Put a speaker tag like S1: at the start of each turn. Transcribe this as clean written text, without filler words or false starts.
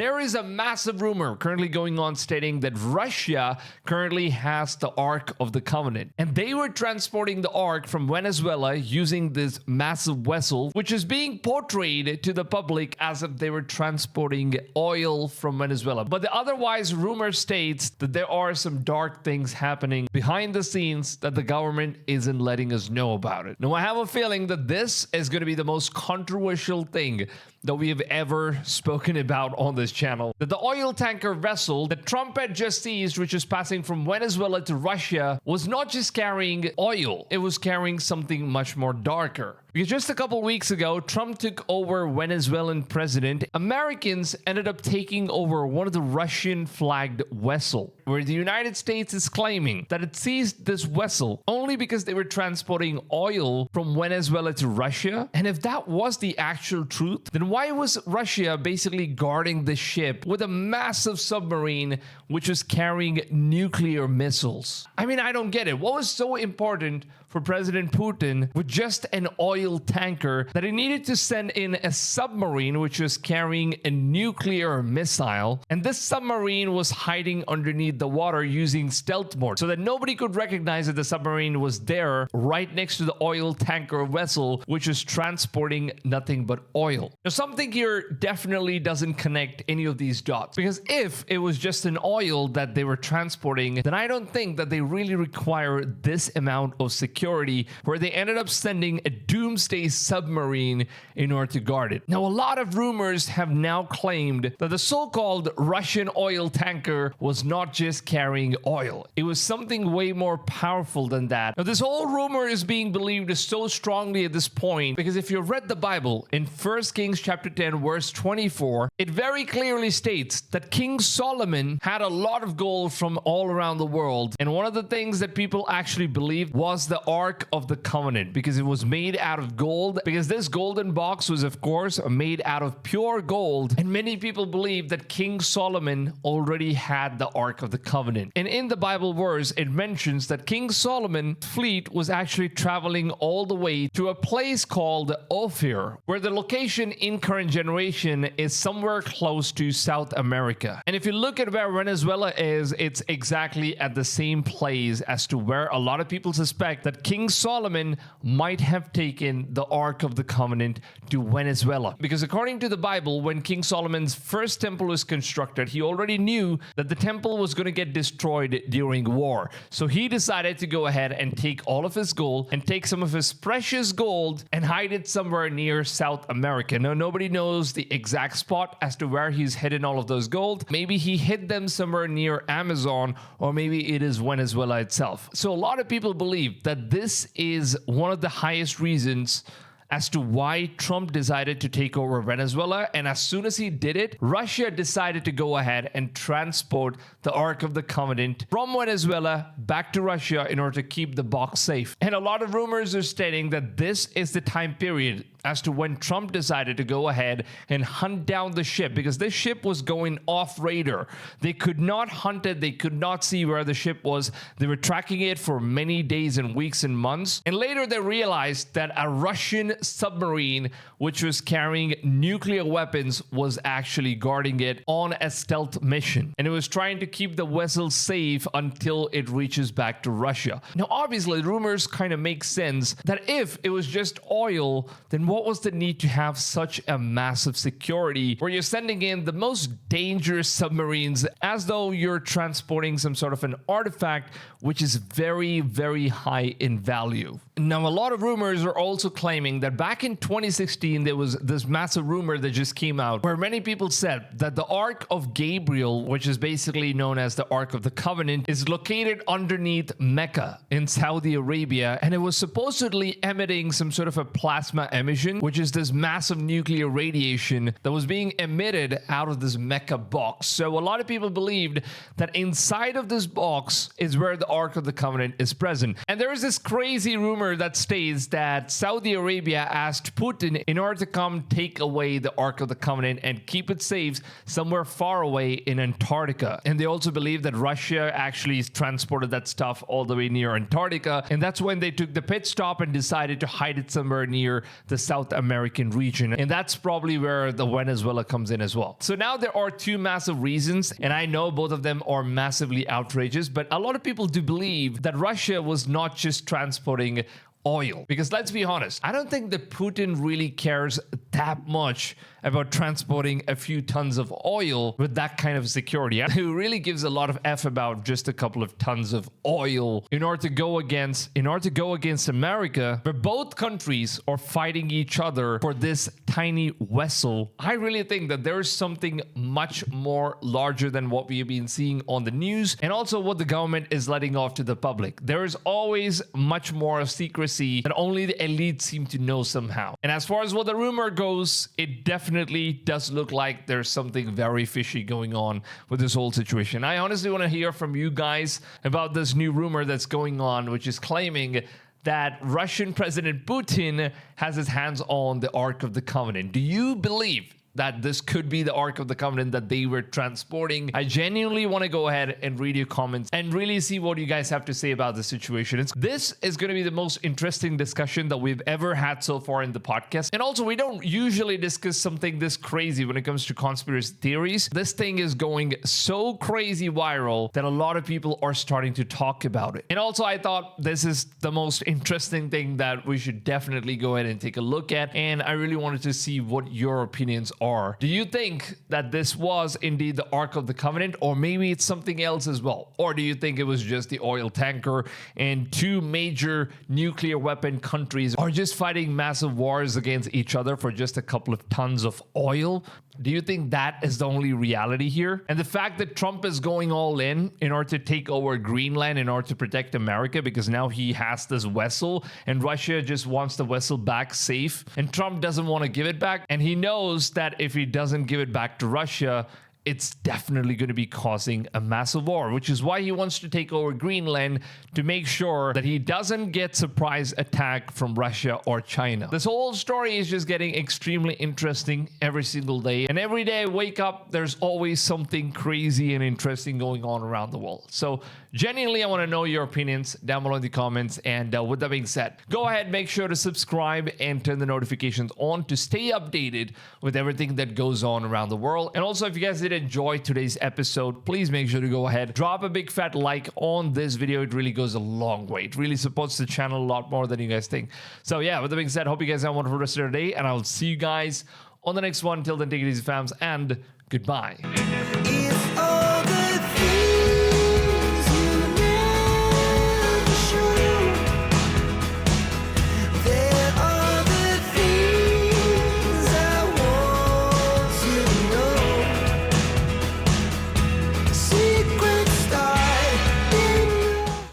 S1: There is a massive rumor currently going on stating that Russia currently has the Ark of the Covenant. And they were transporting the Ark from Venezuela using this massive vessel, which is being portrayed to the public as if they were transporting oil from Venezuela. But the otherwise rumor states that there are some dark things happening behind the scenes that the government isn't letting us know about it. Now, I have a feeling that this is going to be the most controversial thing that we have ever spoken about on this channel. That the oil tanker vessel that Trump had just seized, which is passing from Venezuela to Russia, was not just carrying oil, it was carrying something much more darker. Because just a couple weeks ago, Trump took over Venezuelan president. Americans ended up taking over one of the Russian-flagged vessels, where the United States is claiming that it seized this vessel only because they were transporting oil from Venezuela to Russia. And if that was the actual truth, then why was Russia basically guarding the ship with a massive submarine which was carrying nuclear missiles? I mean, I don't get it. What was so important for President Putin with just an oil tanker that he needed to send in a submarine which was carrying a nuclear missile? And this submarine was hiding underneath the water using stealth mode so that nobody could recognize that the submarine was there right next to the oil tanker vessel, which was transporting nothing but oil. Now, something here definitely doesn't connect any of these dots, because if it was just an oil that they were transporting, then I don't think that they really require this amount of security, where they ended up sending a doomsday submarine in order to guard it. Now, a lot of rumors have now claimed that the so-called Russian oil tanker was not just carrying oil. It was something way more powerful than that. Now, this whole rumor is being believed so strongly at this point because if you read the Bible in 1 Kings chapter 10 verse 24, it very clearly states that King Solomon had a lot of gold from all around the world. And one of the things that people actually believed was the Ark of the Covenant, because it was made out of gold, because this golden box was of course made out of pure gold. And many people believe that King Solomon already had the Ark of the Covenant. And in the Bible verse, it mentions that King Solomon's fleet was actually traveling all the way to a place called Ophir, where the location in current generation is somewhere close to South America. And if you look at where Venezuela is, it's exactly at the same place as to where a lot of people suspect that King Solomon might have taken the Ark of the Covenant to Venezuela. Because according to the Bible, when King Solomon's first temple was constructed, he already knew that the temple was going to get destroyed during war. So he decided to go ahead and take all of his gold and take some of his precious gold and hide it somewhere near South America. Now, nobody knows the exact spot as to where he's hidden all of those gold. Maybe he hid them somewhere near Amazon, or maybe it is Venezuela itself. So a lot of people believe that this is one of the highest reasons as to why Trump decided to take over Venezuela. And as soon as he did it, Russia decided to go ahead and transport the Ark of the Covenant from Venezuela back to Russia in order to keep the box safe. And a lot of rumors are stating that this is the time period as to when Trump decided to go ahead and hunt down the ship, because this ship was going off radar. They could not hunt it. They could not see where the ship was. They were tracking it for many days and weeks and months. And later they realized that a Russian submarine, which was carrying nuclear weapons, was actually guarding it on a stealth mission. And it was trying to keep the vessel safe until it reaches back to Russia. Now, obviously, rumors kind of make sense that if it was just oil, then what was the need to have such a massive security where you're sending in the most dangerous submarines as though you're transporting some sort of an artifact which is very, very high in value? Now, a lot of rumors are also claiming that back in 2016, there was this massive rumor that just came out where many people said that the Ark of Gabriel, which is basically known as the Ark of the Covenant, is located underneath Mecca in Saudi Arabia, and it was supposedly emitting some sort of a plasma emission, which is this massive nuclear radiation that was being emitted out of this Mecca box. So a lot of people believed that inside of this box is where the Ark of the Covenant is present. And there is this crazy rumor that states that Saudi Arabia asked Putin in order to come take away the Ark of the Covenant and keep it safe somewhere far away in Antarctica. And they also believe that Russia actually transported that stuff all the way near Antarctica, and that's when they took the pit stop and decided to hide it somewhere near the South South American region. And that's probably where the Venezuela comes in as well. So now there are two massive reasons, and I know both of them are massively outrageous, but a lot of people do believe that Russia was not just transporting oil. Because let's be honest, I don't think that Putin really cares that much about transporting a few tons of oil with that kind of security. He really gives a lot of F about just a couple of tons of oil in order to go against America, where both countries are fighting each other for this tiny vessel. I really think that there is something much more larger than what we have been seeing on the news, and also what the government is letting off to the public. There is always much more secrecy that only the elite seem to know somehow. And as far as what the rumor goes, it definitely does look like there's something very fishy going on with this whole situation. I honestly want to hear from you guys about this new rumor that's going on, which is claiming that Russian President Putin has his hands on the Ark of the Covenant. Do you believe that this could be the Ark of the Covenant that they were transporting? I genuinely want to go ahead and read your comments and really see what you guys have to say about the situation. This is going to be the most interesting discussion that we've ever had so far in the podcast. And also, we don't usually discuss something this crazy when it comes to conspiracy theories. This thing is going so crazy viral that a lot of people are starting to talk about it. And also, I thought this is the most interesting thing that we should definitely go ahead and take a look at. And I really wanted to see what your opinions are. Do you think that this was indeed the Ark of the Covenant, or maybe it's something else as well? Or do you think it was just the oil tanker and two major nuclear weapon countries are just fighting massive wars against each other for just a couple of tons of oil? Do you think that is the only reality here? And the fact that Trump is going all in order to take over Greenland in order to protect America, because now he has this vessel and Russia just wants the vessel back safe, and Trump doesn't want to give it back. And he knows that if he doesn't give it back to Russia, it's definitely going to be causing a massive war, which is why he wants to take over Greenland, to make sure that he doesn't get surprise attack from Russia or China. This whole story is just getting extremely interesting every single day. And every day I wake up, there's always something crazy and interesting going on around the world. So genuinely, I want to know your opinions down below in the comments. And with that being said, go ahead, make sure to subscribe and turn the notifications on to stay updated with everything that goes on around the world. And also, if you guys did enjoy today's episode, please make sure to go ahead, drop a big fat like on this video. It really goes a long way. It really supports the channel a lot more than you guys think. So yeah, with that being said, hope you guys have a wonderful rest of your day, and I'll see you guys on the next one. Till then, take it easy, fams, and goodbye.